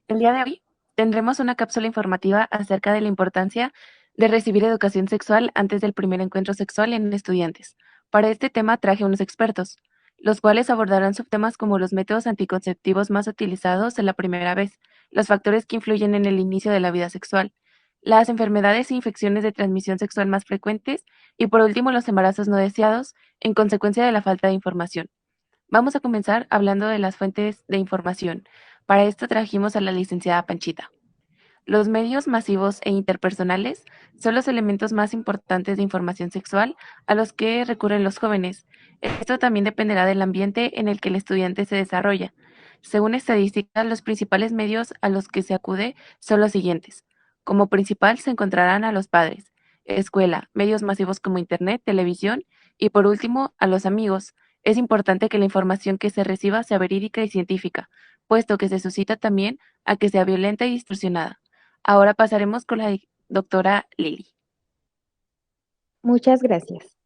El día de hoy tendremos una cápsula informativa acerca de la importancia de recibir educación sexual antes del primer encuentro sexual en estudiantes. Para este tema traje unos expertos, los cuales abordarán subtemas como los métodos anticonceptivos más utilizados en la primera vez, los factores que influyen en el inicio de la vida sexual, las enfermedades e infecciones de transmisión sexual más frecuentes y por último los embarazos no deseados en consecuencia de la falta de información. Vamos a comenzar hablando de las fuentes de información. Para esto trajimos a la licenciada Panchita. Los medios masivos e interpersonales son los elementos más importantes de información sexual a los que recurren los jóvenes. Esto también dependerá del ambiente en el que el estudiante se desarrolla. Según estadísticas, los principales medios a los que se acude son los siguientes. Como principal se encontrarán a los padres, escuela, medios masivos como Internet, televisión y por último a los amigos. Es importante que la información que se reciba sea verídica y científica, puesto que se suscita también a que sea violenta y distorsionada. Ahora pasaremos con la doctora Lili. Muchas gracias.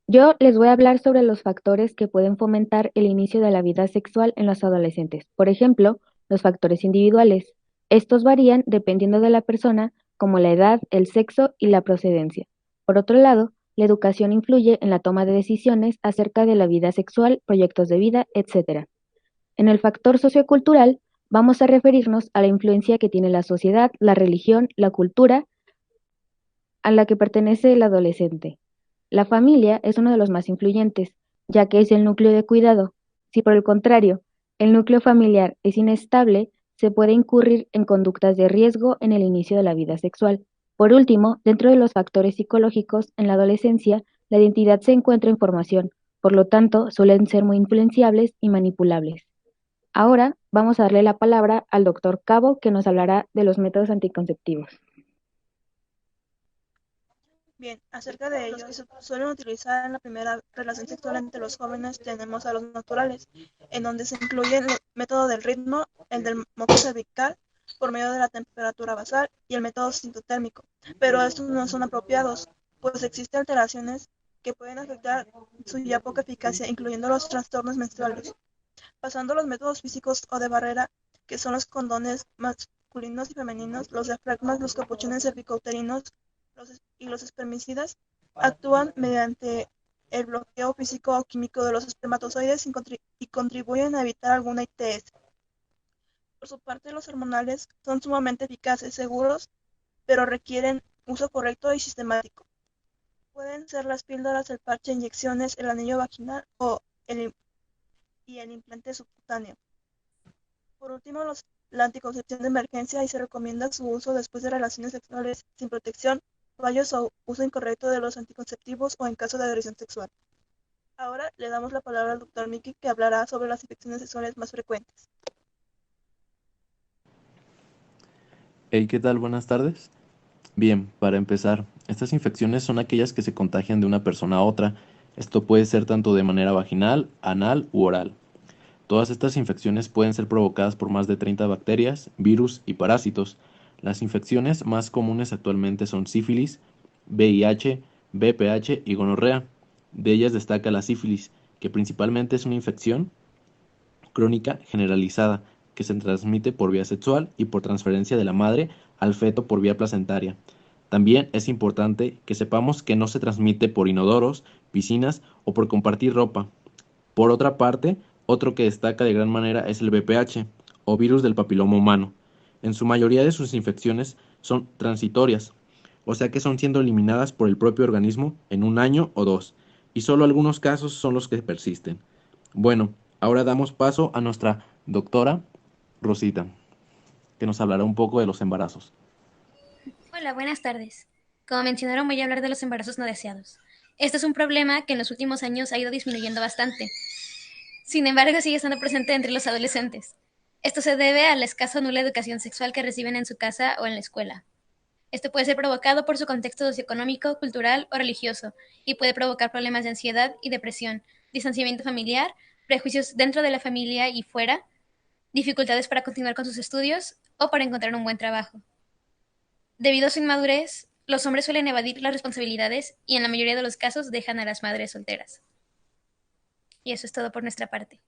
Yo les voy a hablar sobre los factores que pueden fomentar el inicio de la vida sexual en los adolescentes. Por ejemplo, los factores individuales. Estos varían dependiendo de la persona, como la edad, el sexo y la procedencia. Por otro lado, la educación influye en la toma de decisiones acerca de la vida sexual, proyectos de vida, etc. En el factor sociocultural, vamos a referirnos a la influencia que tiene la sociedad, la religión, la cultura a la que pertenece el adolescente. La familia es uno de los más influyentes, ya que es el núcleo de cuidado. Si por el contrario, el núcleo familiar es inestable, se puede incurrir en conductas de riesgo en el inicio de la vida sexual. Por último, dentro de los factores psicológicos, en la adolescencia, la identidad se encuentra en formación, por lo tanto, suelen ser muy influenciables y manipulables. Ahora vamos a darle la palabra al doctor Cabo, que nos hablará de los métodos anticonceptivos. Bien, acerca de ellos que se suelen utilizar en la primera relación sexual entre los jóvenes, tenemos a los naturales, en donde se incluye el método del ritmo, el del moco cervical, por medio de la temperatura basal y el método sintotérmico. Pero estos no son apropiados, pues existen alteraciones que pueden afectar su ya poca eficacia, incluyendo los trastornos menstruales. Pasando a los métodos físicos o de barrera, que son los condones masculinos y femeninos, los diafragmas, los capuchones cervicouterinos y los espermicidas, actúan mediante el bloqueo físico o químico de los espermatozoides y contribuyen a evitar alguna ITS. Por su parte, los hormonales son sumamente eficaces, seguros, pero requieren uso correcto y sistemático. Pueden ser las píldoras, el parche, inyecciones, el anillo vaginal el implante subcutáneo. Por último, la anticoncepción de emergencia y se recomienda su uso después de relaciones sexuales sin protección, fallos o uso incorrecto de los anticonceptivos o en caso de agresión sexual. Ahora le damos la palabra al doctor Miki que hablará sobre las infecciones sexuales más frecuentes. Hey, ¿qué tal? Buenas tardes. Bien, para empezar, estas infecciones son aquellas que se contagian de una persona a otra. Esto puede ser tanto de manera vaginal, anal u oral. Todas estas infecciones pueden ser provocadas por más de 30 bacterias, virus y parásitos. Las infecciones más comunes actualmente son sífilis, VIH, VPH y gonorrea. De ellas destaca la sífilis, que principalmente es una infección crónica generalizada que se transmite por vía sexual y por transferencia de la madre al feto por vía placentaria. También es importante que sepamos que no se transmite por inodoros, piscinas o por compartir ropa. Por otra parte, otro que destaca de gran manera es el VPH, o virus del papiloma humano. En su mayoría de sus infecciones son transitorias, o sea que son siendo eliminadas por el propio organismo en un año o dos, y solo algunos casos son los que persisten. Bueno, ahora damos paso a nuestra doctora Rosita, que nos hablará un poco de los embarazos. Hola, buenas tardes. Como mencionaron, voy a hablar de los embarazos no deseados. Este es un problema que en los últimos años ha ido disminuyendo bastante. Sin embargo, sigue estando presente entre los adolescentes. Esto se debe a la escasa o nula educación sexual que reciben en su casa o en la escuela. Esto puede ser provocado por su contexto socioeconómico, cultural o religioso, y puede provocar problemas de ansiedad y depresión, distanciamiento familiar, prejuicios dentro de la familia y fuera, dificultades para continuar con sus estudios o para encontrar un buen trabajo. Debido a su inmadurez, los hombres suelen evadir las responsabilidades y en la mayoría de los casos dejan a las madres solteras. Y eso es todo por nuestra parte.